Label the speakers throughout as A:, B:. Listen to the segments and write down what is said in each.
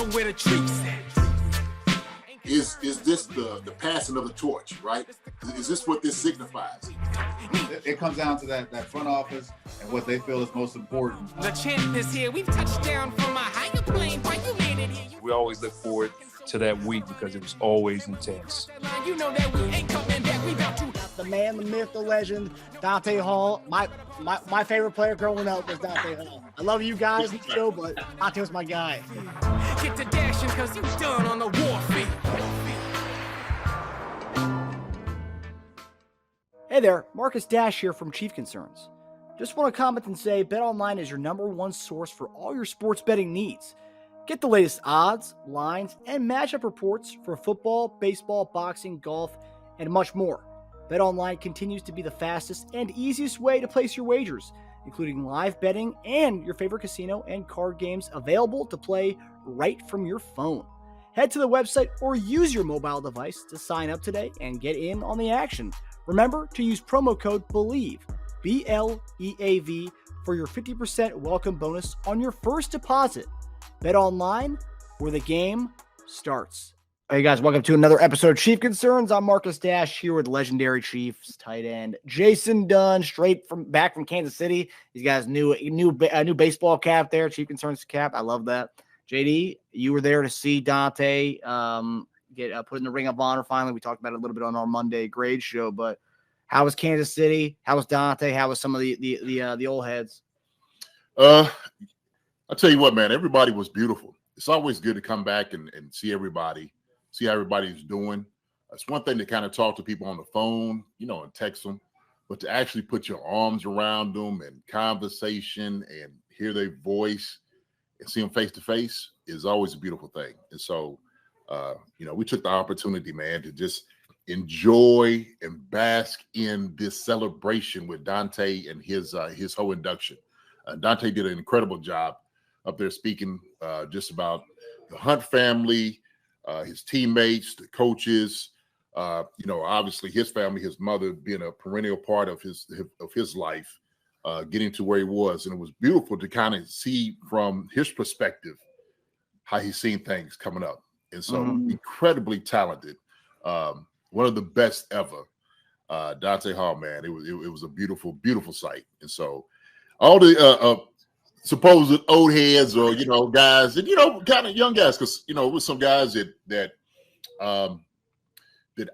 A: know where the treats at.
B: Is this the passing of the torch, right? Is this what this signifies?
C: It comes down to that front office and what they feel is most important.
A: The champ is here. We've touched down from a higher plane. Why you made it here?
D: We always look forward to that week because it was always intense.
A: You know that we ain't coming back. We about to.
E: The man, the myth, the legend, Dante Hall. My favorite player growing up was Dante Hall. I love you guys in the show, but Dante was my guy.
A: Get to dashing because you done on the warfield.
E: Hey there, Marcus Dash here from Chief Concerns. Just want to comment and say BetOnline is your #1 source for all your sports betting needs. Get the latest odds, lines, and matchup reports for football, baseball, boxing, golf, and much more. BetOnline continues to be the fastest and easiest way to place your wagers, including live betting and your favorite casino and card games available to play right from your phone. Head to the website or use your mobile device to sign up today and get in on the action. Remember to use promo code BELIEVE, BLEAV, for your 50% welcome bonus on your first deposit. BetOnline, where the game starts. Hey guys, welcome to another episode of Chief Concerns. I'm Marcus Dash here with legendary Chiefs tight end Jason Dunn, back from Kansas City. He's got his new baseball cap there, Chief Concerns cap. I love that. JD, you were there to see Dante get put in the Ring of Honor finally. We talked about it a little bit on our Monday grade show, but how was Kansas City? How was Dante? How was some of the old heads?
B: I'll tell you what, man, everybody was beautiful. It's always good to come back and see everybody, see how everybody's doing. It's one thing to kind of talk to people on the phone, and text them, but to actually put your arms around them and conversation and hear their voice and see them face to face is always a beautiful thing. And so, we took the opportunity, man, to just enjoy and bask in this celebration with Dante and his whole induction. Dante did an incredible job up there speaking just about the Hunt family, his teammates, the coaches, obviously his family, his mother being a perennial part of his life, getting to where he was. And it was beautiful to kind of see from his perspective how he's seen things coming up. And so incredibly talented, one of the best ever, Dante Hall, man. It was a beautiful, beautiful sight. And so all the supposed old heads or, guys and, kind of young guys, because, with some guys that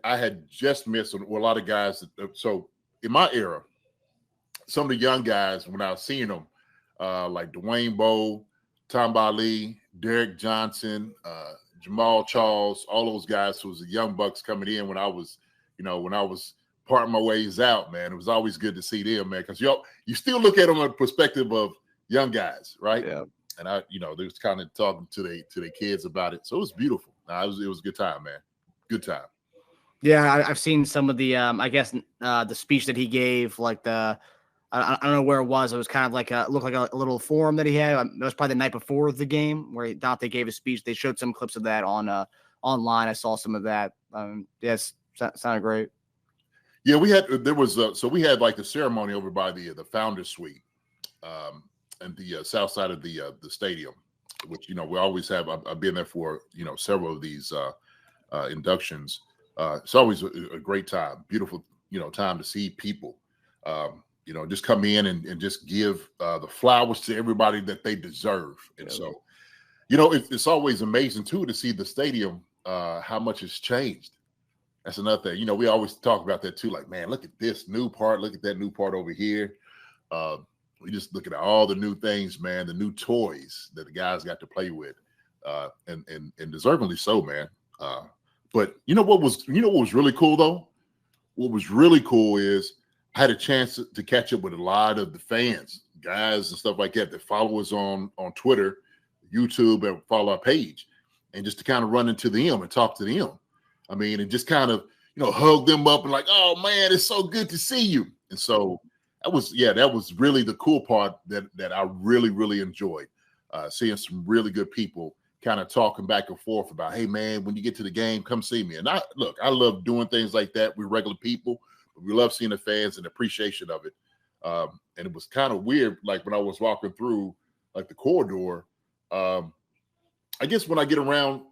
B: I had just missed, or a lot of guys. So in my era, some of the young guys, when I was seeing them, like Dwayne Bowe, Tom Lee, Derek Johnson, Jamal Charles, all those guys who was the young bucks coming in when I was parting my ways out, man. It was always good to see them, man, because you still look at them from the perspective of young guys, right? Yeah. And they was kind of talking to the kids about it. So it was beautiful. It was a good time, man. Good time.
E: Yeah, I've seen some of the the speech that he gave, like I don't know where it was. It was kind of like looked like a little forum that he had. It was probably the night before the game where Dante gave a speech. They showed some clips of that on online. I saw some of that. Yes, sounded great.
B: Yeah, we had like the ceremony over by the Founders Suite, and the south side of the stadium, which we always have. I've been there for several of these inductions. It's always a great time, beautiful time to see people. Just come in and just give the flowers to everybody that they deserve. And so, it's always amazing too to see the stadium, how much has changed. That's another thing. We always talk about that too. Like, man, look at this new part. Look at that new part over here. We just look at all the new things, man, the new toys that the guys got to play with, and deservingly so, man. But what was really cool though? What was really cool is I had a chance to catch up with a lot of the fans, guys and stuff like that follow us on Twitter, YouTube, and follow our page, and just to kind of run into them and talk to them. I mean, and just kind of, hug them up and like, oh man, it's so good to see you. And so that was really the cool part that I really, really enjoyed, seeing some really good people kind of talking back and forth about, hey man, when you get to the game, come see me. And I love doing things like that. We're regular people. We love seeing the fans and appreciation of it. And it was kind of weird, like when I was walking through like the corridor, I guess when I get around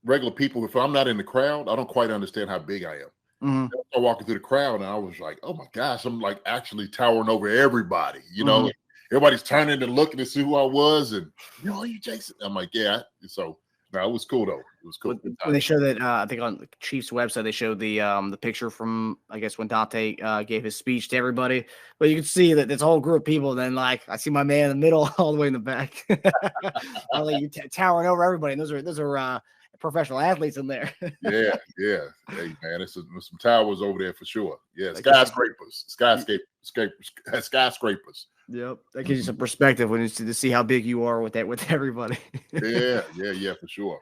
B: regular people, if I'm not in the crowd, I don't quite understand how big I am.
E: Mm-hmm.
B: I was walking through the crowd and I was like, oh my gosh, I'm like actually towering over everybody, you know.
E: Mhm.
B: Everybody's turning and looking to see who I was, and you Jason. I'm like, yeah. So no, it was cool though. It was cool.
E: When they show that, I think on the Chiefs website they showed the picture from, I guess, when Dante gave his speech to everybody. But you can see that this whole group of people. Then like I see my man in the middle, all the way in the back. I like you towering over everybody. And those are professional athletes in there.
B: yeah. Hey man, there's some towers over there for sure. Yeah,
E: Like,
B: skyscrapers.
E: Yep, that gives you some perspective when it's to see how big you are with everybody.
B: yeah, for sure.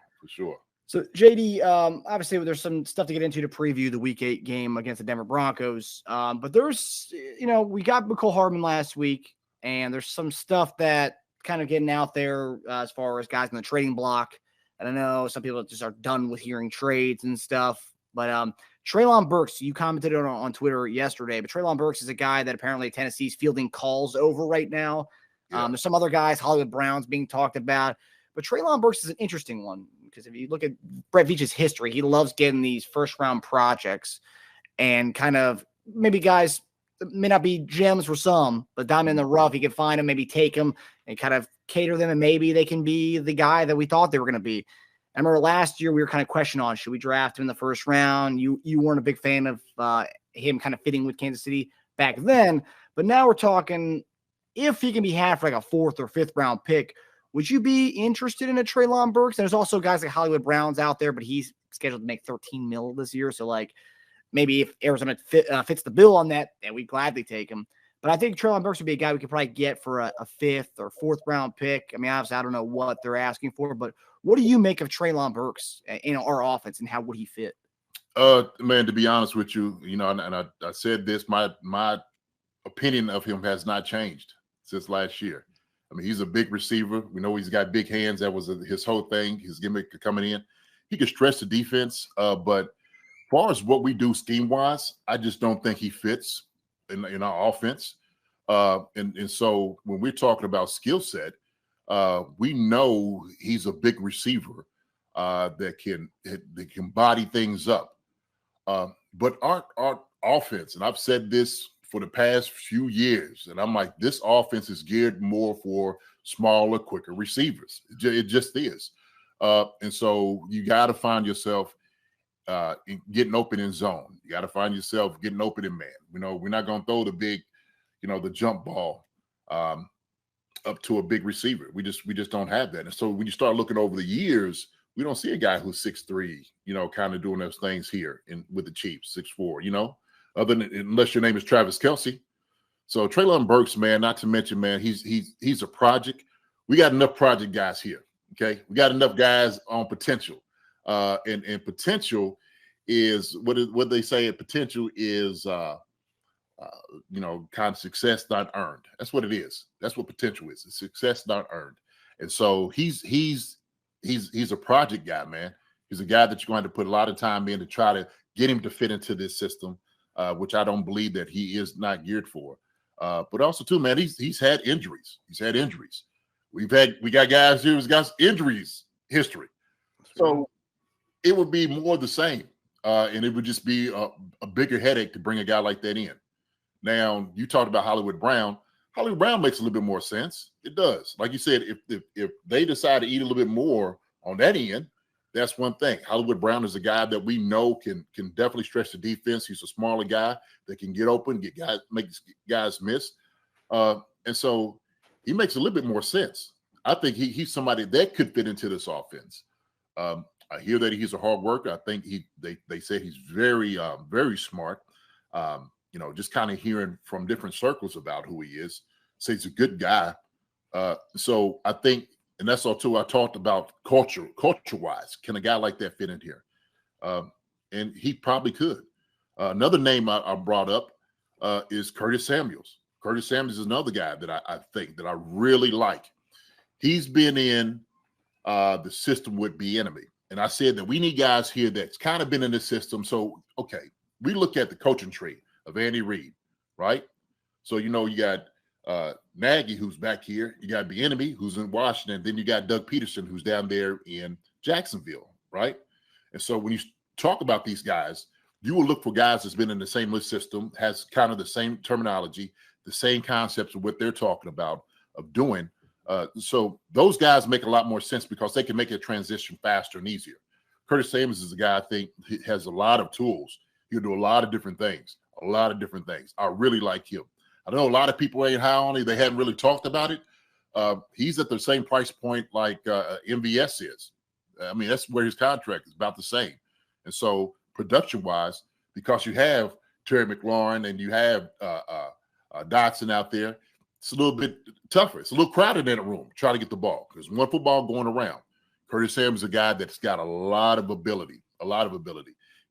E: So JD, obviously there's some stuff to get into to preview the Week 8 game against the Denver Broncos. But there's, we got McCole Hardman last week, and there's some stuff that kind of getting out there as far as guys in the trading block. And I know some people just are done with hearing trades and stuff. But Treylon Burks, you commented on Twitter yesterday, but Treylon Burks is a guy that apparently Tennessee's fielding calls over right now.
B: Yeah.
E: There's some other guys, Hollywood Browns being talked about. But Treylon Burks is an interesting one because if you look at Brett Veach's history, he loves getting these first-round projects and kind of maybe guys that may not be gems for some, but diamond in the rough, he can find them, maybe take them and kind of cater them, and maybe they can be the guy that we thought they were going to be. I remember last year we were kind of questioning on, should we draft him in the first round? You weren't a big fan of him kind of fitting with Kansas City back then, but now we're talking if he can be had for like a 4th or 5th round pick. Would you be interested in a Treylon Burks? There's also guys like Hollywood Browns out there, but he's scheduled to make $13 million this year. So like maybe if Arizona fits the bill on that, then we'd gladly take him. But I think Treylon Burks would be a guy we could probably get for a 5th or 4th round pick. I mean, obviously, I don't know what they're asking for, but what do you make of Treylon Burks in our offense, and how would he fit?
B: Man, to be honest with you, and I said this, my opinion of him has not changed since last year. I mean, he's a big receiver. We know he's got big hands. That was his whole thing, his gimmick coming in. He could stretch the defense, but as far as what we do scheme-wise, I just don't think he fits in our offense. And so when we're talking about skill set, we know he's a big receiver that can body things up. But our offense, and I've said this for the past few years, and I'm like, this offense is geared more for smaller, quicker receivers. It just is. And so you got to find yourself getting open in zone. You got to find yourself getting open in man. We're not going to throw the big, the jump ball up to a big receiver. We just don't have that. And so when you start looking over the years, we don't see a guy who's 6'3", kind of doing those things here with the Chiefs, 6'4", other than unless your name is Travis Kelce. So Treylon Burks, man, not to mention, man, he's a project. We got enough project guys here. Okay, we got enough guys on potential, and potential is what they say. Potential is kind of success not earned. That's what it is. That's what potential is. It's success not earned. And so he's a project guy, man. He's a guy that you're going to put a lot of time in to try to get him to fit into this system, which I don't believe that he is not geared for. But also too, man, he's had injuries. We got guys who's got injuries history. So it would be more the same. And it would just be a bigger headache to bring a guy like that in. Now, you talked about Hollywood Brown. Hollywood Brown makes a little bit more sense. It does. Like you said, if they decide to eat a little bit more on that end, that's one thing. Hollywood Brown is a guy that we know can definitely stretch the defense. He's a smaller guy that can get open, make guys miss. And so he makes a little bit more sense. I think he's somebody that could fit into this offense. I hear that he's a hard worker. I think they say he's very, very smart. Just kind of hearing from different circles about who he is. Say he's a good guy. So I think, and that's all too, I talked about culture-wise. Can a guy like that fit in here? And he probably could. Another name I brought up is Curtis Samuels. Curtis Samuels is another guy that I think that I really like. He's been in the system with Bieniemy. And I said that we need guys here that's kind of been in the system. So, okay, we look at the coaching tree of Andy Reid, right? So, you got Nagy, who's back here. You got the enemy who's in Washington. Then you got Doug Peterson, who's down there in Jacksonville, right? And so when you talk about these guys, you will look for guys that's been in the same list system, has kind of the same terminology, the same concepts of what they're talking about of doing. So those guys make a lot more sense because they can make a transition faster and easier. Curtis Samuels is a guy I think has a lot of tools. He'll do a lot of different things, I really like him. I know a lot of people ain't high on it. They haven't really talked about it. He's at the same price point like MVS is. I mean, that's where his contract is about the same. And so production-wise, because you have Terry McLaurin and you have Dotson out there, it's a little bit tougher. It's a little crowded in the room trying to get the ball because one football going around. Curtis Samuels is a guy that's got a lot of ability.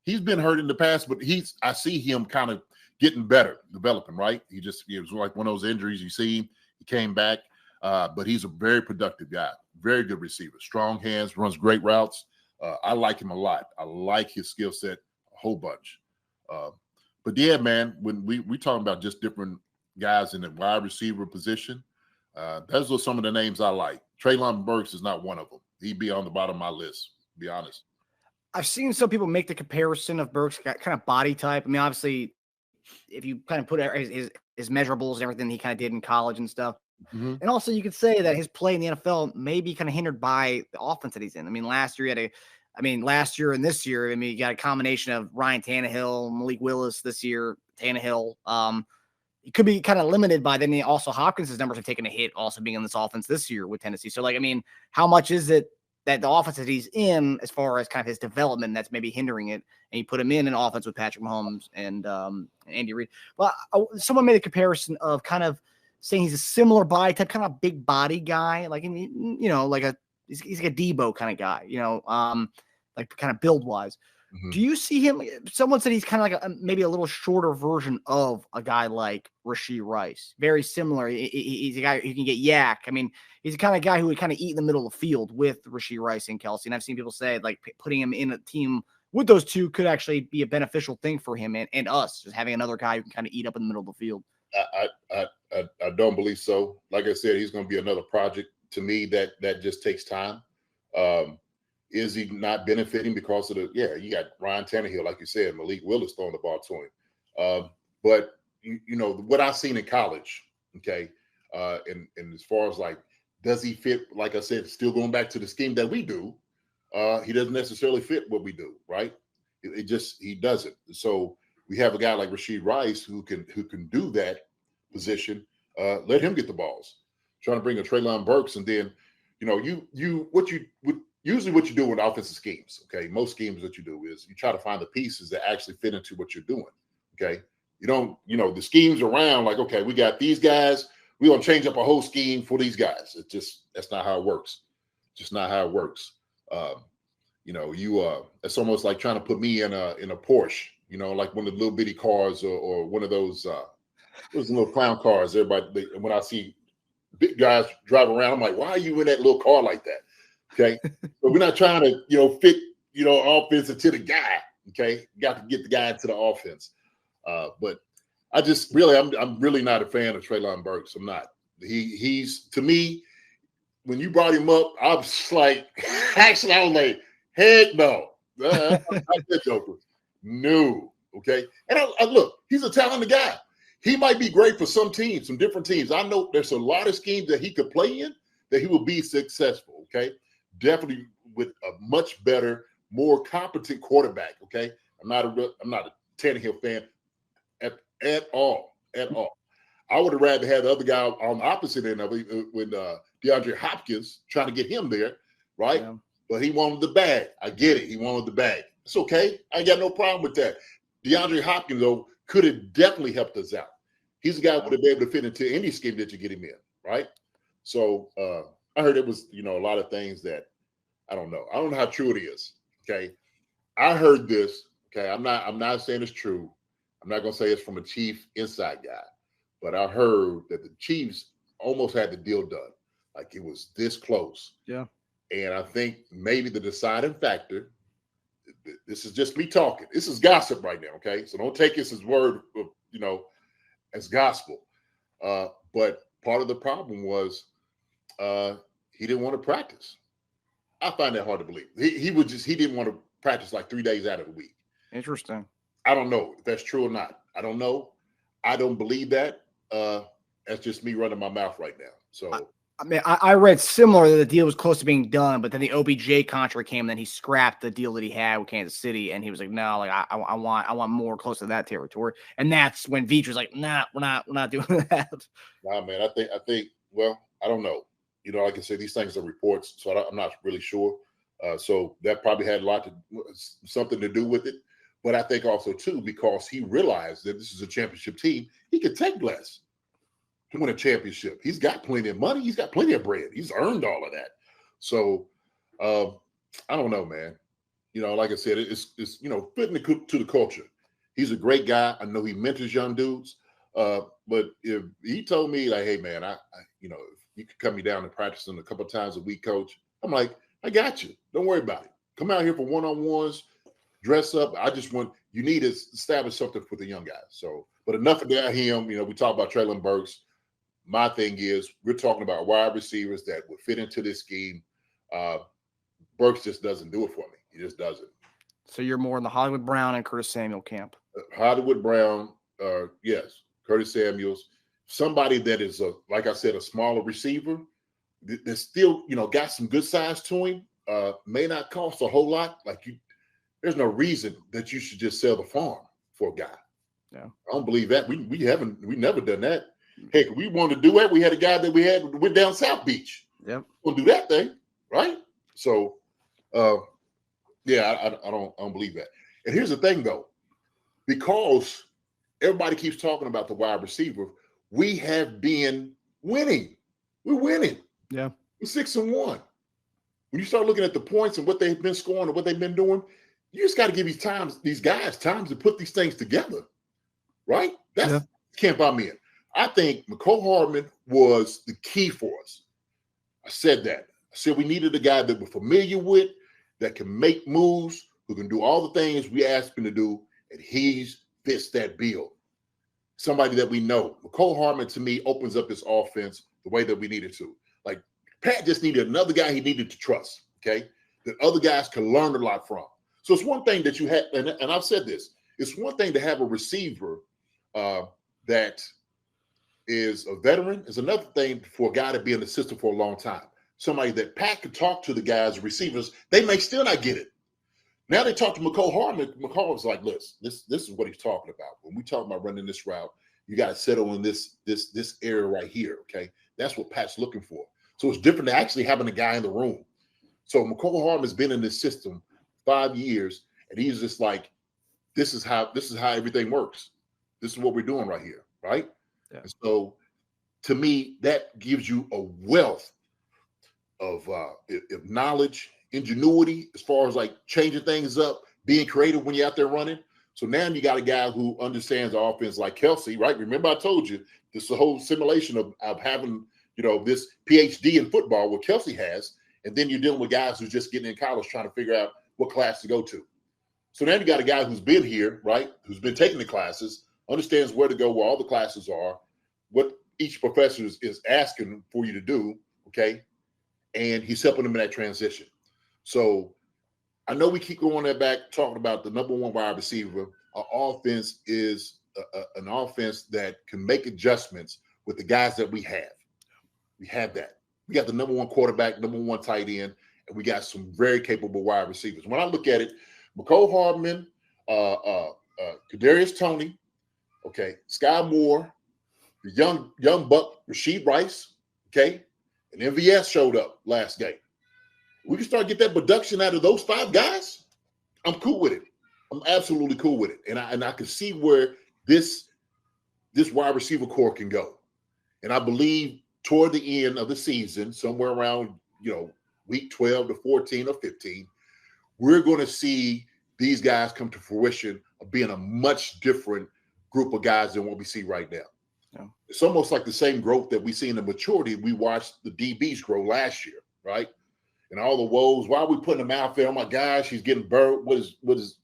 B: He's been hurt in the past, but I see him kind of getting better, developing, right? It was like one of those injuries you see him. He came back, but he's a very productive guy, very good receiver, strong hands, runs great routes. I like him a lot. I like his skill set a whole bunch. But yeah, man, when we talking about just different guys in the wide receiver position, those are some of the names I like. Treylon Burks is not one of them. He'd be on the bottom of my list, to be honest.
E: I've seen some people make the comparison of Burks' kind of body type. I mean, obviously, if you kind of put his measurables and everything he kind of did in college and stuff.
B: Mm-hmm.
E: And also you could say that his play in the NFL may be kind of hindered by the offense that he's in. I mean, last year and this year, I mean, you got a combination of Ryan Tannehill, Malik Willis this year, Tannehill. He could be kind of limited by then also Hopkins' numbers have taken a hit also being in this offense this year with Tennessee. So, like, I mean, how much is it that the offense that he's in as far as kind of his development that's maybe hindering it, and you put him in an offense with Patrick Mahomes and Andy Reid. Well, someone made a comparison of kind of saying he's a similar body type, kind of big body guy, like, you know, like he's like a Debo kind of guy, you know, like kind of build wise. Mm-hmm. Do you see him? Someone said he's kind of like maybe a little shorter version of a guy like Rashee Rice. Very similar. He's a guy who can get yak. I mean, he's the kind of guy who would kind of eat in the middle of the field with Rashee Rice and Kelsey. And I've seen people say like putting him in a team with those two could actually be a beneficial thing for him and us, just having another guy who can kind of eat up in the middle of the field.
B: I don't believe so. Like I said, he's going to be another project. To me, that just takes time. Is he not benefiting because of you got Ryan Tannehill, like you said, Malik Willis throwing the ball to him. But, you know, what I've seen in college, okay, and as far as like, does he fit, like I said, still going back to the scheme that we do, he doesn't necessarily fit what we do, right? He doesn't. So we have a guy like Rashee Rice who can do that position. Let him get the balls. Trying to bring a Treylon Burks, and then, you know, usually what you do with offensive schemes, okay, most schemes that you do is you try to find the pieces that actually fit into what you're doing, okay? You don't, you know, the schemes around like, okay, we got these guys, we're going to change up a whole scheme for these guys. That's not how it works. Just not how it works. You know, it's almost like trying to put me in a Porsche, you know, like one of the little bitty cars or one of those little clown cars. When I see big guys drive around, I'm like, why are you in that little car like that? Okay. But we're not trying to, you know, fit, you know, offense into the guy. Okay. You got to get the guy into the offense. But I just I'm really not a fan of Treylon Burks. I'm not. He's to me, when you brought him up, I was like, actually, I was like, heck no. That joker. No. Okay. And I look, he's a talented guy. He might be great for some teams, some different teams. I know there's a lot of schemes that he could play in that he will be successful. Okay. Definitely with a much better, more competent quarterback. Okay. I'm not a Tannehill fan at all. I would have rather had the other guy on the opposite end of it with DeAndre Hopkins trying to get him there, right? Yeah. But he wanted the bag. I get it. He wanted the bag. It's okay. I ain't got no problem with that. DeAndre Hopkins, though, could have definitely helped us out. He's a guy who would have been able to fit into any scheme that you get him in, right? So I heard it was, you know, a lot of things that I don't know. I don't know how true it is. Okay. I heard this. Okay. I'm not saying it's true. I'm not going to say it's from a Chief inside guy, but I heard that the Chiefs almost had the deal done. Like it was this close. Yeah. And I think maybe the deciding factor, this is just me talking. This is gossip right now. Okay. So don't take this as word, you know, as gospel. But part of the problem was he didn't want to practice. I find that hard to believe. He didn't want to practice like 3 days out of the week.
E: Interesting.
B: I don't know if that's true or not. I don't know. I don't believe that. That's just me running my mouth right now. So
E: I mean, I read similar that the deal was close to being done, but then the OBJ contract came, and then he scrapped the deal that he had with Kansas City, and he was like, "No, like I want more close to that territory." And that's when Veach was like, "Nah, we're not doing that."
B: Nah, man. I think. Well, I don't know. You know, like I said, these things are reports, so I'm not really sure. So that probably had something to do with it. But I think also too, because he realized that this is a championship team, he could take less to win a championship. He's got plenty of money. He's got plenty of bread. He's earned all of that. So I don't know, man. You know, like I said, it's fitting to the culture. He's a great guy. I know he mentors young dudes. But if he told me like, hey man, I if you could cut me down to practicing a couple of times a week, coach, I'm like, I got you. Don't worry about it. Come out here for one-on-ones, dress up. You need to establish something for the young guys. So, but enough about him. You know, we talk about Treylon Burks. My thing is, we're talking about wide receivers that would fit into this scheme. Burks just doesn't do it for me. He just doesn't.
E: So you're more in the Hollywood Brown and Curtis Samuel camp.
B: Hollywood Brown, yes. Curtis Samuels, somebody that is like I said, a smaller receiver that still, got some good size to him. May not cost a whole lot. There's no reason that you should just sell the farm for a guy.
E: Yeah,
B: I don't believe that. We never done that. Heck, we wanted to do that. We had a guy that we went down South Beach.
E: Yep,
B: we'll do that thing, right? So, yeah, I don't believe that. And here's the thing, though, because everybody keeps talking about the wide receiver, we have been winning. We're winning.
E: Yeah,
B: we're 6-1. When you start looking at the points and what they've been scoring and what they've been doing, you just got to give these guys time to put these things together, right? That's the camp I'm in. I think McCole Hardman was the key for us. I said that. I said we needed a guy that we're familiar with, that can make moves, who can do all the things we asked him to do, and he fits that bill. Somebody that we know. McCole Hardman, to me, opens up this offense the way that we needed to. Like, Pat just needed another guy he needed to trust, okay, that other guys can learn a lot from. So it's one thing that you have, and I've said this, it's one thing to have a receiver that is a veteran. It's another thing for a guy to be in the system for a long time. Somebody that Pat could talk to the guys, receivers, they may still not get it. Now they talk to McCole Hardman. McCole was like, listen, this is what he's talking about. When we talk about running this route, you got to settle in this area right here, okay? That's what Pat's looking for. So it's different than actually having a guy in the room. So McCole Hardman's been in this system 5 years, and he's just like, this is how everything works. This is what we're doing right here, right? Yeah. And so to me, that gives you a wealth of knowledge, ingenuity, as far as like changing things up, being creative when you're out there running. So now you got a guy who understands the offense like Kelsey, right? Remember I told you this is a whole simulation of having, this PhD in football, what Kelsey has, and then you're dealing with guys who's just getting in college trying to figure out what class to go to. So now you got a guy who's been here, right? Who's been taking the classes, understands where to go, where all the classes are, what each professor is asking for you to do, okay? And he's helping them in that transition. So I know we keep going back talking about the number one wide receiver. Our offense is an offense that can make adjustments with the guys that we have. We have that. We got the number one quarterback, number one tight end, and we got some very capable wide receivers. When I look at it, McCole Hardman, Kadarius Toney, okay, Sky Moore, the young buck Rashid Rice, okay, and MVS showed up last game. We can start get that production out of those 5 guys. I'm cool with it. I'm absolutely cool with it, and I can see where this wide receiver core can go. And I believe toward the end of the season, somewhere around week 12 to 14 or 15, we're going to see these guys come to fruition of being a much different group of guys than what we see right now. Yeah. It's almost like the same growth that we see in the maturity we watched the DBs grow last year, right? And all the woes. Why are we putting them out there? Oh my gosh, he's getting burned. What is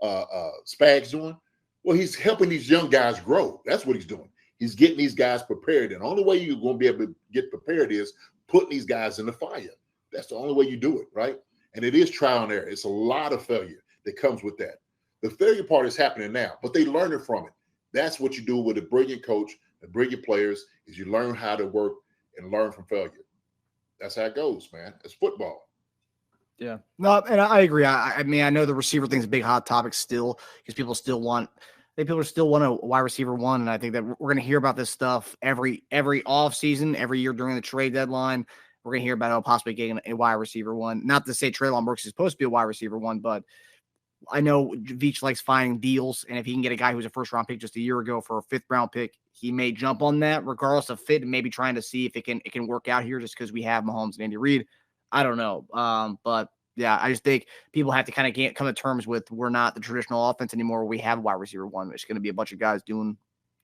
B: Spags doing? Well, he's helping these young guys grow. That's what he's doing. He's getting these guys prepared. And the only way you're going to be able to get prepared is putting these guys in the fire. That's the only way you do it, right? And it is trial and error. It's a lot of failure that comes with that. The failure part is happening now, but they learn it from it. That's what you do with a brilliant coach and brilliant players is you learn how to work and learn from failure. That's how it goes, man. It's football.
E: Yeah. No, and I agree. I mean, I know the receiver thing is a big hot topic still because people still want a wide receiver one. And I think that we're going to hear about this stuff every off season, every year during the trade deadline. We're going to hear about possibly getting a wide receiver one. Not to say Treylon Burks is supposed to be a wide receiver one, but I know Veach likes finding deals. And if he can get a guy who was a first-round pick just a year ago for a fifth-round pick, he may jump on that regardless of fit and maybe trying to see if it can work out here just because we have Mahomes and Andy Reid. I don't know. But, yeah, I just think people have to kind of come to terms with we're not the traditional offense anymore. We have a wide receiver one. It's going to be a bunch of guys doing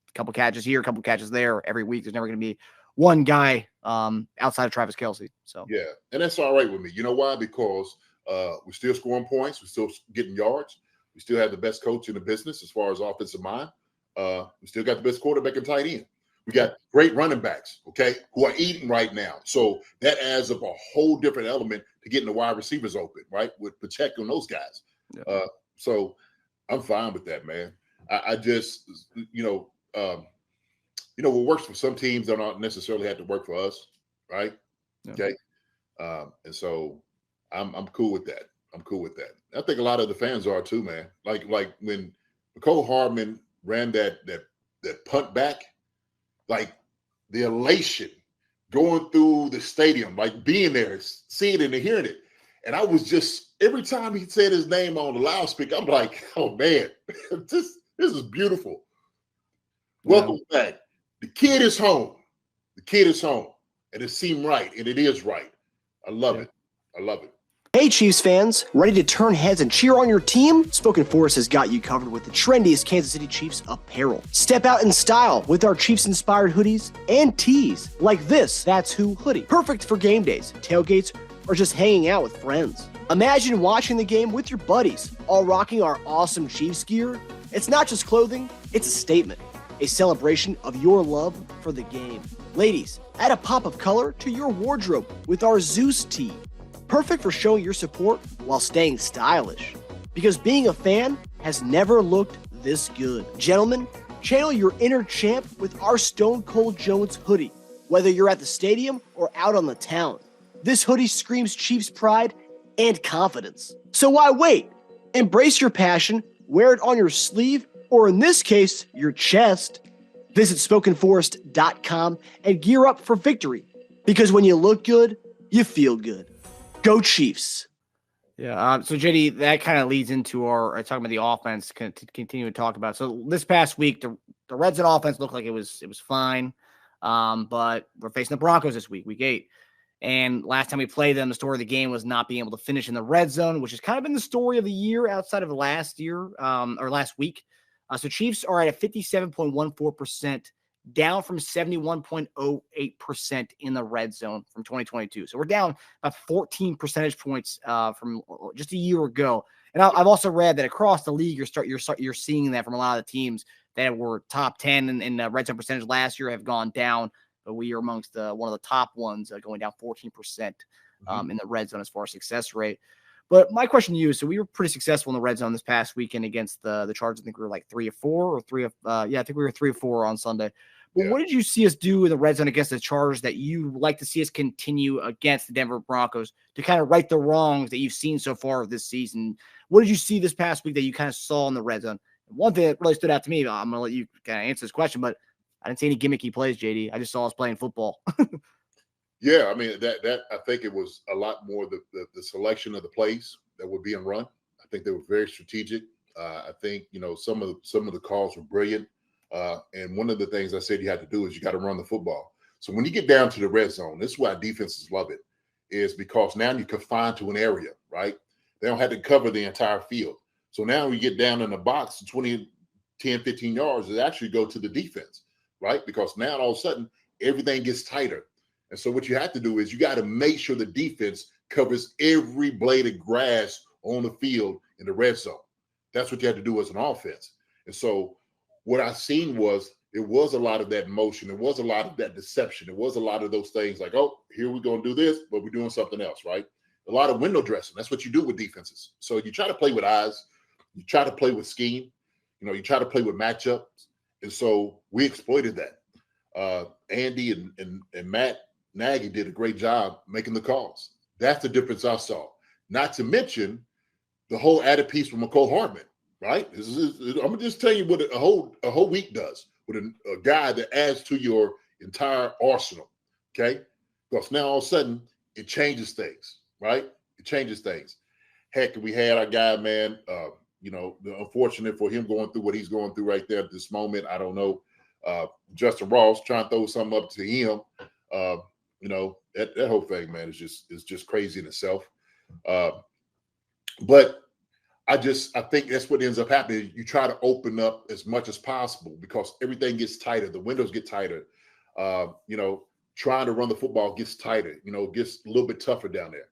E: a couple catches here, a couple catches there every week. There's never going to be one guy outside of Travis Kelce. So
B: yeah, and that's all right with me. You know why? Because we're still scoring points. We're still getting yards. We still have the best coach in the business as far as offensive mind. We still got the best quarterback and tight end. We got great running backs, okay, who are eating right now. So that adds up a whole different element to getting the wide receivers open, right, with Pacheco and those guys. Yeah. So I'm fine with that, man. I just, what works for some teams don't necessarily have to work for us, right? Yeah. Okay. And so I'm cool with that. I'm cool with that. I think a lot of the fans are too, man. Like when Nicole Hardman ran that punt back, like the elation going through the stadium, like being there, seeing it and hearing it. And I was just, every time he said his name on the loudspeaker, I'm like, oh man, this is beautiful. Welcome back. The kid is home. The kid is home. And it seemed right, and it is right. I love it. I love it.
F: Hey Chiefs fans, ready to turn heads and cheer on your team? Spoken Forest has got you covered with the trendiest Kansas City Chiefs apparel. Step out in style with our Chiefs-inspired hoodies and tees, like this That's Who hoodie. Perfect for game days, tailgates, or just hanging out with friends. Imagine watching the game with your buddies, all rocking our awesome Chiefs gear. It's not just clothing, it's a statement, a celebration of your love for the game. Ladies, add a pop of color to your wardrobe with our Zeus tee. Perfect for showing your support while staying stylish. Because being a fan has never looked this good. Gentlemen, channel your inner champ with our Stone Cold Jones hoodie, whether you're at the stadium or out on the town. This hoodie screams Chiefs pride and confidence. So why wait? Embrace your passion, wear it on your sleeve, or in this case, your chest. Visit SpokenForest.com and gear up for victory. Because when you look good, you feel good. Go Chiefs.
E: Yeah. So JD, that kind of leads into our talking about the offense to continue to talk about. So this past week, the red zone offense looked like it was fine. But we're facing the Broncos this week, week 8. And last time we played them, the story of the game was not being able to finish in the red zone, which has kind of been the story of the year outside of last year or last week. So Chiefs are at a 57.14%, down from 71.08% in the red zone from 2022. So we're down about 14 percentage points from just a year ago. And I've also read that across the league, you're seeing that from a lot of the teams that were top 10 in red zone percentage last year have gone down. But we are amongst one of the top ones, going down 14% in the red zone as far as success rate. But my question to you is, so we were pretty successful in the red zone this past weekend against the Chargers. I think we were like 3 of 4 or 3 of I think we were 3 of 4 on Sunday. But what did you see us do in the red zone against the Chargers that you like to see us continue against the Denver Broncos to kind of right the wrongs that you've seen so far this season? What did you see this past week that you kind of saw in the red zone? One thing that really stood out to me, I'm going to let you kind of answer this question, but I didn't see any gimmicky plays, JD. I just saw us playing football.
B: Yeah, I mean, that I think it was a lot more the selection of the plays that were being run. I think they were very strategic. I think, some of the calls were brilliant. And one of the things I said you had to do is you got to run the football. So when you get down to the red zone, this is why defenses love it, is because now you're confined to an area, right? They don't have to cover the entire field. So now we get down in the box, 10, 15 yards, it actually go to the defense, right? Because now all of a sudden, everything gets tighter. And so what you have to do is you got to make sure the defense covers every blade of grass on the field in the red zone. That's what you have to do as an offense. And so what I seen was it was a lot of that motion. It was a lot of that deception. It was a lot of those things like, oh, here we're going to do this, but we're doing something else, right? A lot of window dressing. That's what you do with defenses. So you try to play with eyes. You try to play with scheme. You try to play with matchups. And so we exploited that. Andy and Matt Nagy did a great job making the calls. That's the difference I saw. Not to mention the whole added piece from McCole Hardman, right? I'm going to just tell you what a whole week does with a guy that adds to your entire arsenal, okay? Because now all of a sudden it changes things, right? It changes things. Heck, we had our guy, man, the unfortunate for him going through what he's going through right there at this moment. I don't know. Justin Ross trying to throw something up to him. That whole thing, man, is just crazy in itself. But I think that's what ends up happening. You try to open up as much as possible because everything gets tighter. The windows get tighter. Trying to run the football gets tighter. It gets a little bit tougher down there.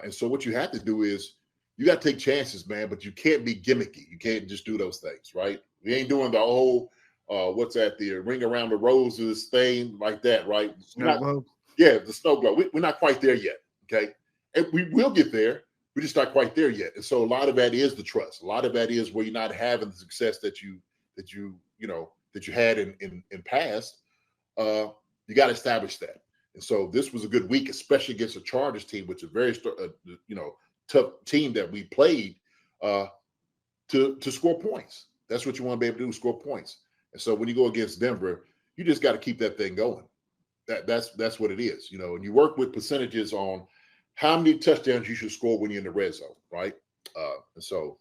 B: And so what you have to do is you got to take chances, man, but you can't be gimmicky. You can't just do those things, right? We ain't doing the whole, the ring around the roses thing like that, right? The snow globe. We're not quite there yet, okay? And we will get there. We're just not quite there yet. And so a lot of that is the trust. A lot of that is where you're not having the success that you had in past. You got to establish that. And so this was a good week, especially against a Chargers team, which is a very tough team that we played to score points. That's what you want to be able to do, score points. And so when you go against Denver, you just got to keep that thing going. That's what it is, and you work with percentages on how many touchdowns you should score when you're in the red zone, right? And so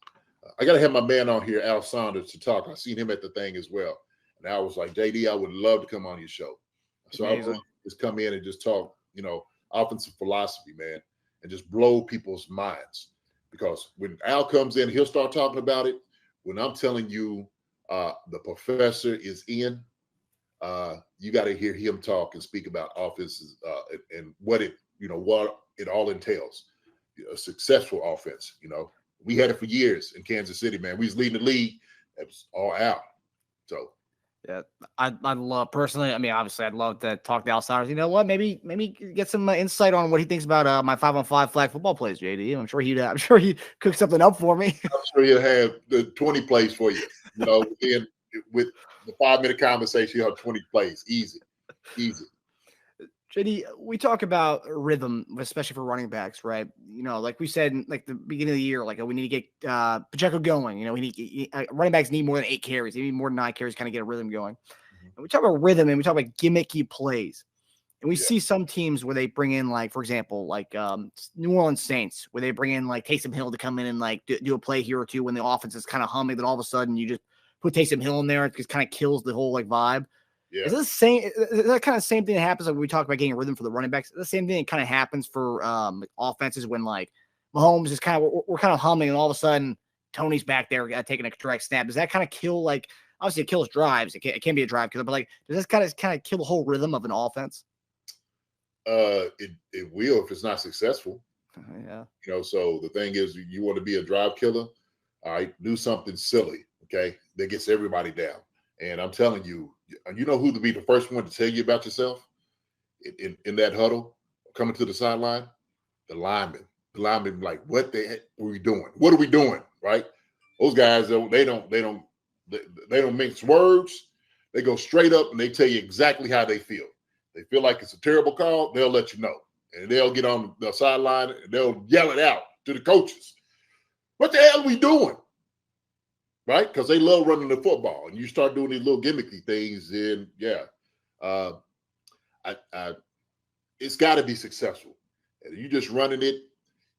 B: I got to have my man on here, Al Saunders, to talk. I seen him at the thing as well. And I was like, JD, I would love to come on your show. So I would just come in and just talk, offensive philosophy, man, and just blow people's minds. Because when Al comes in, he'll start talking about it. When I'm telling you the professor is in, you got to hear him talk and speak about offenses and what it all entails. A successful offense. We had it for years in Kansas City, man. We was leading the league. It was all out. So.
E: Yeah, I'd love personally. I mean, obviously, I'd love to talk to Al Saunders. You know what? Maybe get some insight on what he thinks about my 5-on-5 flag football plays, JD. I'm sure he'd cook something up for me.
B: I'm sure he'll have the 20 plays for you. Then with the 5-minute conversation, you'll have 20 plays, easy.
E: JD, we talk about rhythm, especially for running backs, right? Like we said, like the beginning of the year, like we need to get Pacheco going. Running backs need more than 8 carries. They need more than 9 carries, kind of get a rhythm going. Mm-hmm. And we talk about rhythm, and we talk about gimmicky plays. And we see some teams where they bring in, like, for example, like New Orleans Saints, where they bring in like Taysom Hill to come in and like do a play here or two when the offense is kind of humming. Then all of a sudden you just put Taysom Hill in there. It just kind of kills the whole like vibe. Yeah. Is that kind of same thing that happens like when we talk about getting a rhythm for the running backs? The same thing that kind of happens for offenses when like Mahomes is we're kind of humming and all of a sudden Tony's back there taking a direct snap. Does that kind of kill, like, obviously it kills drives. It can be a drive killer, but like does this kind of kill the whole rhythm of an offense?
B: It will if it's not successful.
E: Yeah.
B: So the thing is, you want to be a drive killer, all right, do something silly, okay, that gets everybody down. And I'm telling you, you know who to be the first one to tell you about yourself in that huddle coming to the sideline? The lineman. The lineman, like, what the heck are we doing? What are we doing? Right? Those guys, they don't mince words. They go straight up and they tell you exactly how they feel. They feel like it's a terrible call, they'll let you know. And they'll get on the sideline and they'll yell it out to the coaches. What the hell are we doing? Right? Because they love running the football. And you start doing these little gimmicky things, and it's got to be successful. And you just running it,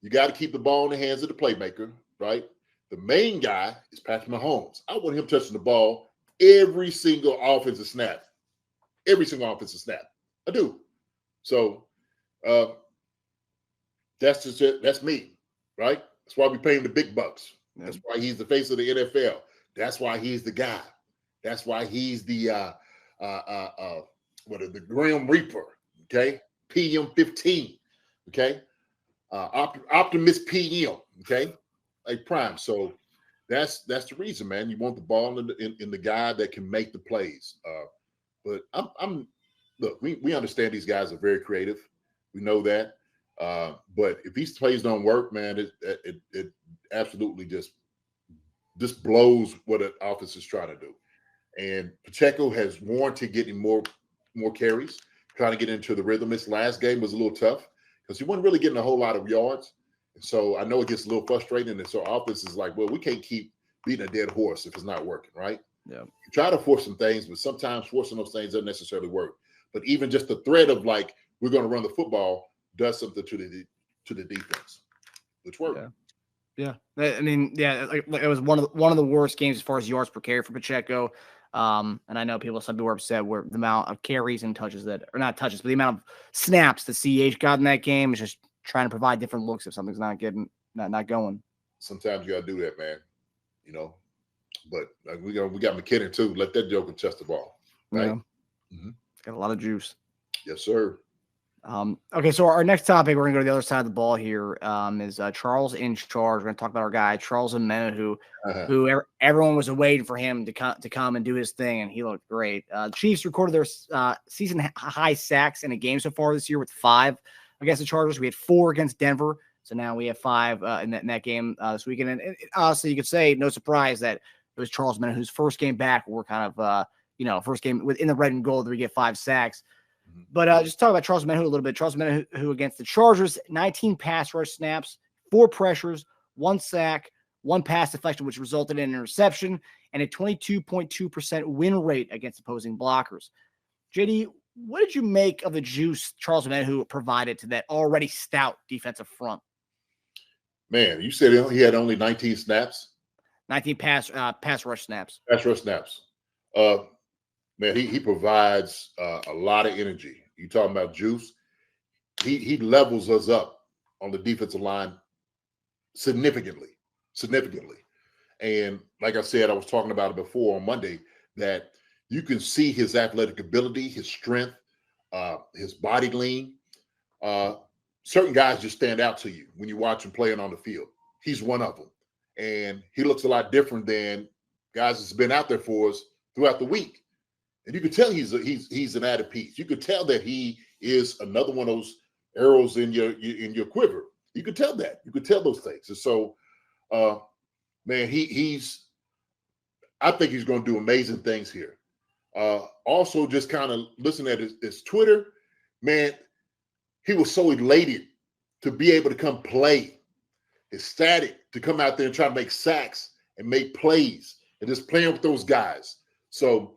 B: you got to keep the ball in the hands of the playmaker, right? The main guy is Patrick Mahomes. I want him touching the ball every single offensive snap. Every single offensive snap. I do. So that's just it. That's me, right? That's why we pay him the big bucks. Yeah. That's why he's the face of the NFL. That's why he's the guy. That's why he's the the Grim Reaper. Okay, PM15. Okay, Optimus PM. Okay, like Prime. So that's the reason, man. You want the ball in the guy that can make the plays. But I'm look, we understand these guys are very creative. We know that. But if these plays don't work, man, it absolutely just blows what an offense is trying to do. And Pacheco has warranted getting more carries, trying to get into the rhythm. This last game was a little tough because he wasn't really getting a whole lot of yards. And so I know it gets a little frustrating. And so offense is like, well, we can't keep beating a dead horse if it's not working, right? Yeah. You try to force some things, but sometimes forcing those things doesn't necessarily work. But even just the threat of like, we're going to run the football does something to the defense, which worked.
E: Yeah. I mean, like it was one of the worst games as far as yards per carry for Pacheco. And I know some people were upset where the amount of carries and touches but the amount of snaps that CH got in that game is just trying to provide different looks if something's not going.
B: Sometimes you got to do that, man. You know, but we got McKinnon too. Let that joker touch the ball, right?
E: Yeah. Mm-hmm. Got a lot of juice.
B: Yes, sir.
E: Okay, so our next topic, we're going to go to the other side of the ball here, is Charles in charge. We're going to talk about our guy, Charles Omenihu, who everyone was waiting for him to come and do his thing, and he looked great. The Chiefs recorded their season-high sacks in a game so far this year with 5 against the Chargers. We had 4 against Denver, so now we have 5 in that game this weekend. And honestly, you could say, no surprise that it was Charles Omenihu's first game back. We're kind of, first game within the red and gold that we get 5 sacks. But just talk about Charles Omenihu a little bit. Charles Omenihu against the Chargers, 19 pass rush snaps, 4 pressures, 1 sack, 1 pass deflection, which resulted in an interception, and a 22.2% win rate against opposing blockers. JD, what did you make of the juice Charles Omenihu provided to that already stout defensive front?
B: Man, you said he had only 19 snaps?
E: 19 pass rush snaps.
B: Pass rush snaps. Man, he provides a lot of energy. You talking about juice? He levels us up on the defensive line significantly. And like I said, I was talking about it before on Monday, that you can see his athletic ability, his strength, his body lean. Certain guys just stand out to you when you watch him playing on the field. He's one of them. And he looks a lot different than guys that's been out there for us throughout the week. And you could tell he's an added piece. You could tell that he is another one of those arrows in your quiver. You could tell that. You could tell those things. And so, man, I think he's going to do amazing things here. Also, just kind of listening at his Twitter, man, he was so elated to be able to come play, ecstatic to come out there and try to make sacks and make plays and just playing with those guys. So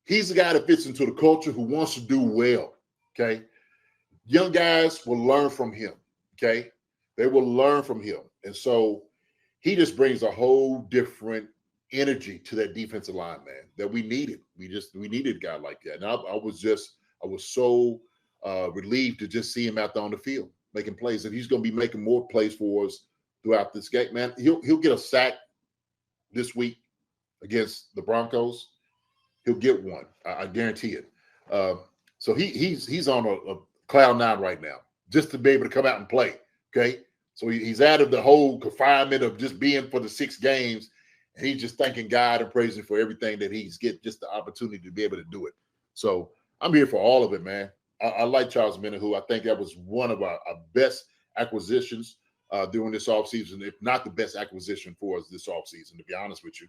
B: he's the guy that fits into the culture, who wants to do well, okay? Young guys will learn from him, okay? They will learn from him. And so he just brings a whole different energy to that defensive line, man, that we needed. We needed a guy like that. And I was so relieved to just see him out there on the field making plays. And he's going to be making more plays for us throughout this game, man. He'll get a sack this week against the Broncos. He'll get one. I guarantee it. So he's on a cloud 9 right now, just to be able to come out and play. Okay. So he's out of the whole confinement of just being for the 6 games. And he's just thanking God and praising for everything that he's get, just the opportunity to be able to do it. So I'm here for all of it, man. I like Charles Omenihu. I think that was one of our best acquisitions during this offseason, if not the best acquisition for us this offseason, to be honest with you.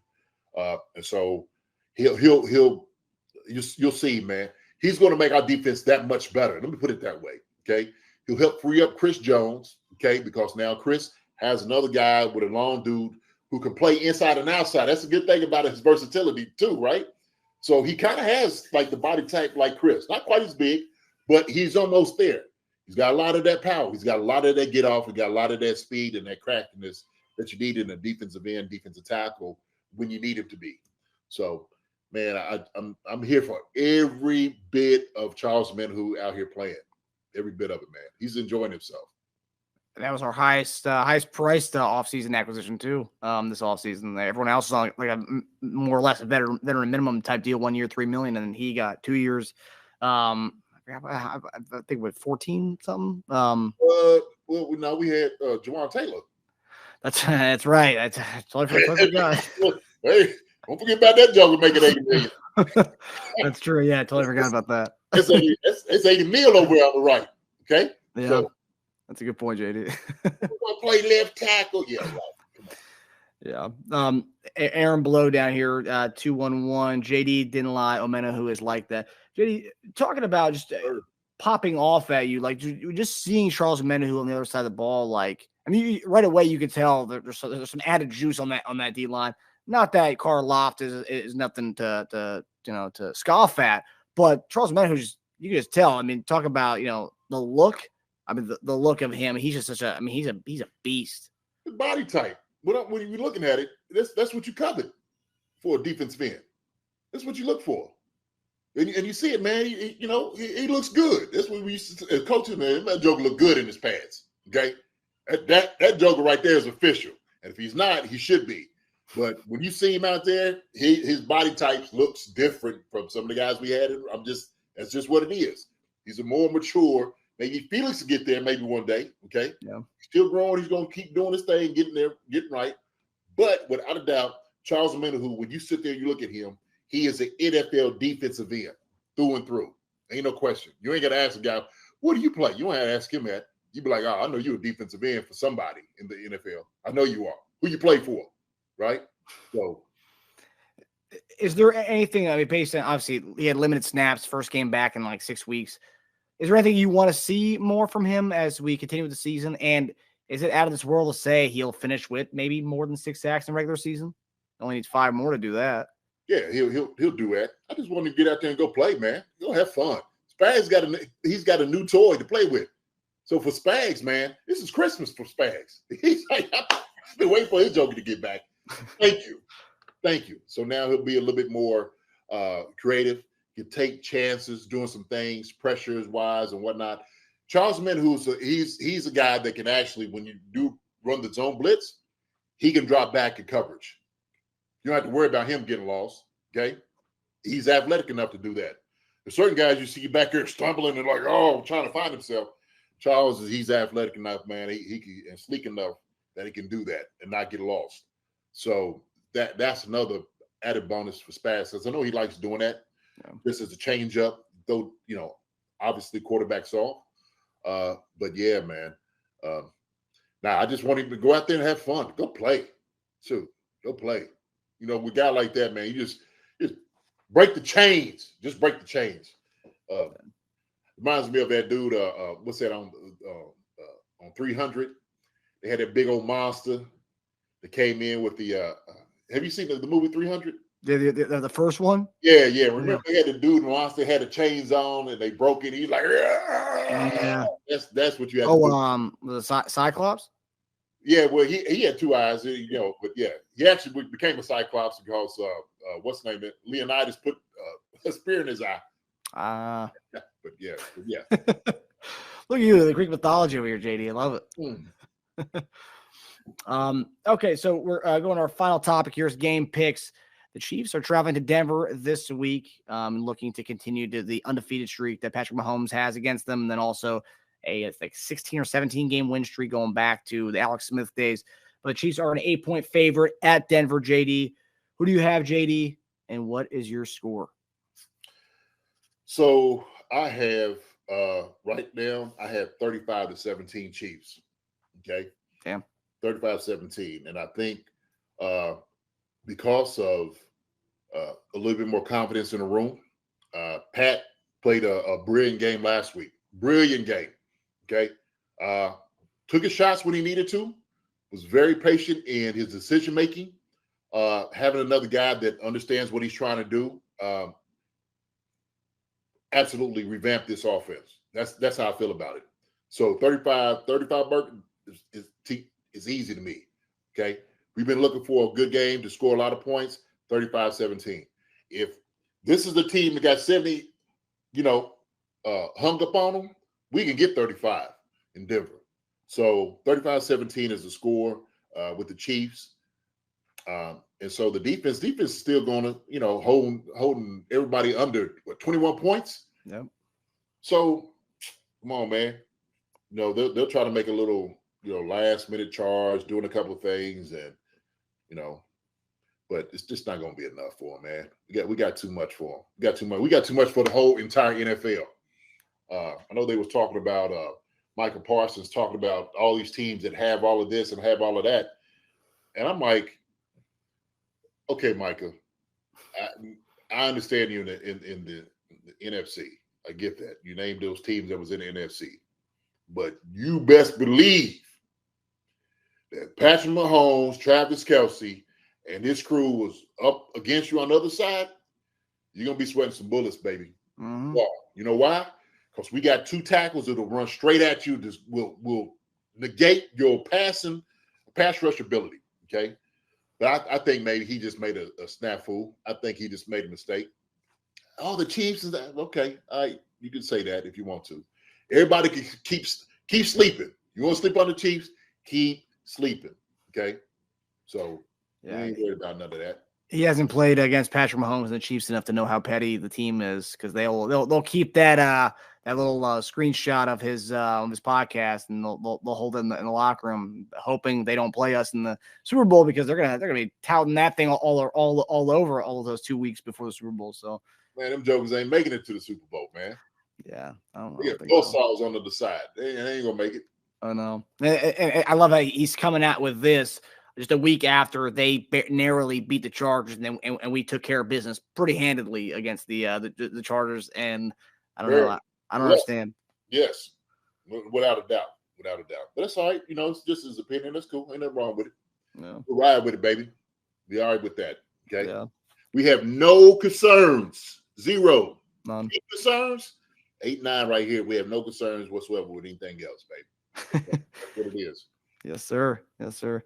B: And so you'll see, man. He's going to make our defense that much better. Let me put it that way, okay? He'll help free up Chris Jones, okay, because now Chris has another guy with a long dude who can play inside and outside. That's a good thing about his versatility too, right? So he kind of has like the body type like Chris. Not quite as big, but he's almost there. He's got a lot of that power. He's got a lot of that get off. He's got a lot of that speed and that craftiness that you need in a defensive end, defensive tackle when you need him to be. So, man, I'm here for every bit of Charles Omenihu out here playing. Every bit of it, man. He's enjoying himself.
E: That was our highest priced offseason acquisition too. This offseason, everyone else is on like a more or less a veteran minimum type deal, 1 year, $3 million, and then he got 2 years. I think with 14 something.
B: Well, now we had Jawan Taylor.
E: That's right. That's totally forgot.
B: Hey, don't forget about that joker making 80 million.
E: That's true. Yeah, I totally forgot about that.
B: It's 80 mil over on the right. Okay.
E: Yeah,
B: So,
E: that's a good point, JD.
B: play left tackle. Yeah, right.
E: Yeah. Aaron Blow down here, 211. JD didn't lie. Omenihu is like that. JD, talking about just popping off at you, like just seeing Charles Omenihu on the other side of the ball. Like, I mean, right away you could tell there's some added juice on that D line. Not that Carl Loft is nothing to scoff at, but Charles Omenihu, you can just tell. I mean, talk about the look. I mean, the look of him. He's just he's a beast.
B: His body type. When you're looking at it, that's what you covered for a defensive end. That's what you look for. And you see it, man. He looks good. That's what we used to, as coaches, man. That joker look good in his pads. Okay, that joker right there is official. And if he's not, he should be. But when you see him out there, his body type looks different from some of the guys we had. That's just what it is. He's a more mature. Maybe Felix will get there maybe one day. Okay.
E: Yeah.
B: He's still growing. He's going to keep doing his thing, getting there, getting right. But without a doubt, Charles Omenihu, when you sit there and you look at him, he is an NFL defensive end through and through. Ain't no question. You ain't got to ask a guy, what do you play? You don't have to ask him that. You be like, oh, I know you're a defensive end for somebody in the NFL. I know you are. Who you play for, right? So,
E: is there anything, I mean, based on, obviously, he had limited snaps, first game back in like 6 weeks. Is there anything you want to see more from him as we continue with the season? And is it out of this world to say he'll finish with maybe more than 6 sacks in regular season? Only needs 5 more to do that.
B: Yeah, he'll do that. I just want him to get out there and go play, man. Go have fun. Spags he's got a new toy to play with. So for Spags, man, this is Christmas for Spags. He's like, I've been waiting for his joker to get back. Thank you. So now he'll be a little bit more creative. You take chances, doing some things, pressures wise and whatnot. Charles Omenihu, he's a guy that can actually, when you do run the zone blitz, he can drop back in coverage. You don't have to worry about him getting lost. Okay, he's athletic enough to do that. There's certain guys you see back here stumbling and like, trying to find himself. Charles he's athletic enough, man. He can, and sleek enough that he can do that and not get lost. So that's another added bonus for Spags, because I know he likes doing that. Yeah. This is a change up, though, obviously quarterback's off. But yeah, man. Now I just want him to go out there and have fun. Go play. So go play. With a guy like that, man, you just break the chains. Just break the chains. Reminds me of that dude, what's that on 300? They had that big old monster that came in with the have you seen the movie 300?
E: The first one?
B: Yeah. Remember they had the dude in monster had the chains on and they broke it. He's like, yeah. That's what you have to do.
E: The Cyclops?
B: Yeah, well, he had 2 eyes, but yeah, he actually became a Cyclops because what's the name? Leonidas put a spear in his eye. But yeah.
E: Look at you, the Greek mythology over here, JD. I love it. Okay, so we're going to our final topic. Here's game picks. The Chiefs are traveling to Denver this week, looking to continue the undefeated streak that Patrick Mahomes has against them, and then also a 16 or 17 game win streak going back to the Alex Smith days. But the Chiefs are an 8-point favorite at Denver, JD. Who do you have, JD, and what is your score?
B: So I have right now, I have 35-17 Chiefs. Okay.
E: Damn.
B: 35-17. And I think because of a little bit more confidence in the room, Pat played a brilliant game last week. Brilliant game. Okay. Took his shots when he needed to, was very patient in his decision making. Having another guy that understands what he's trying to do, absolutely revamp this offense. That's how I feel about it. So 35 Burke is easy to me. Okay. We've been looking for a good game to score a lot of points, 35-17. If this is the team that got 70, hung up on them, we can get 35 in Denver. So 35-17 is the score with the Chiefs. And so the defense is still going to, holding everybody under 21 points.
E: Yep.
B: So come on, man. They'll try to make a little last minute charge, doing a couple of things, and but it's just not going to be enough for him, man. We got too much for him. We got too much for the whole entire NFL. I know they was talking about Michael Parsons talking about all these teams that have all of this and have all of that, and I'm like, okay, Micah, I understand you in the NFC. I get that. You named those teams that was in the NFC, but you best believe that Patrick Mahomes, Travis Kelce, and his crew was up against you on the other side, you're going to be sweating some bullets, baby.
E: Mm-hmm.
B: Well, you know why? Because we got 2 tackles that'll run straight at you. This will negate your pass rush ability, okay? But I think maybe he just made a snafu. I think he just made a mistake. Oh, the Chiefs is that. Okay, all right, you can say that if you want to. Everybody can keep sleeping. You want to sleep on the Chiefs? Keep sleeping, okay? So we ain't worried about none of that.
E: He hasn't played against Patrick Mahomes and the Chiefs enough to know how petty the team is, because they'll keep that little screenshot of his podcast, and they'll hold it in the locker room, hoping they don't play us in the Super Bowl, because they're gonna be touting that thing all over all of those 2 weeks before the Super Bowl. So
B: man, them jokers ain't making it to the Super Bowl, man.
E: Yeah, I don't know.
B: We got Bullsaws on the other side. They ain't gonna make it.
E: I know. I love how he's coming out with this just a week after they narrowly beat the Chargers, and we took care of business pretty handedly against the Chargers. And I don't know. I don't understand.
B: Yes, without a doubt. But that's all right. It's just his opinion. That's cool. Ain't nothing wrong with it.
E: No.
B: We'll ride with it, baby. Be all right with that. Okay.
E: Yeah.
B: We have no concerns. Zero.
E: None.
B: No concerns. 8-9 right here. We have no concerns whatsoever with anything else, baby. That's what it is.
E: Yes, sir. Yes, sir.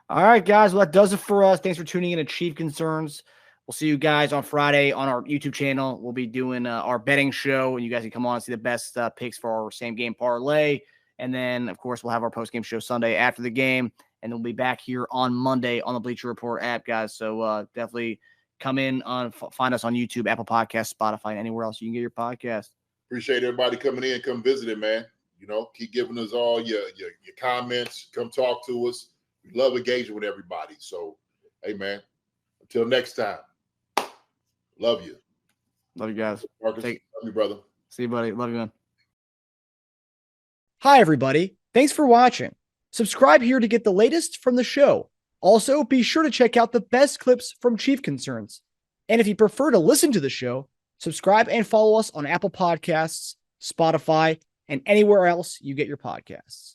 E: All right, guys. Well, that does it for us. Thanks for tuning in to Chief Concerns. We'll see you guys on Friday on our YouTube channel. We'll be doing our betting show, and you guys can come on and see the best picks for our same game parlay. And then, of course, we'll have our post-game show Sunday after the game, and we'll be back here on Monday on the Bleacher Report app, guys. So definitely come in find us on YouTube, Apple Podcasts, Spotify, and anywhere else you can get your podcast.
B: Appreciate everybody coming in, come visiting, man. Keep giving us all your comments. Come talk to us. We love engaging with everybody. So, hey, man, until next time, love you.
E: Love you guys.
B: Marcus, love you, brother.
E: See you, buddy. Love you, man. Hi, everybody. Thanks for watching. Subscribe here to get the latest from the show. Also, be sure to check out the best clips from Chief Concerns. And if you prefer to listen to the show, subscribe and follow us on Apple Podcasts, Spotify, and anywhere else you get your podcasts.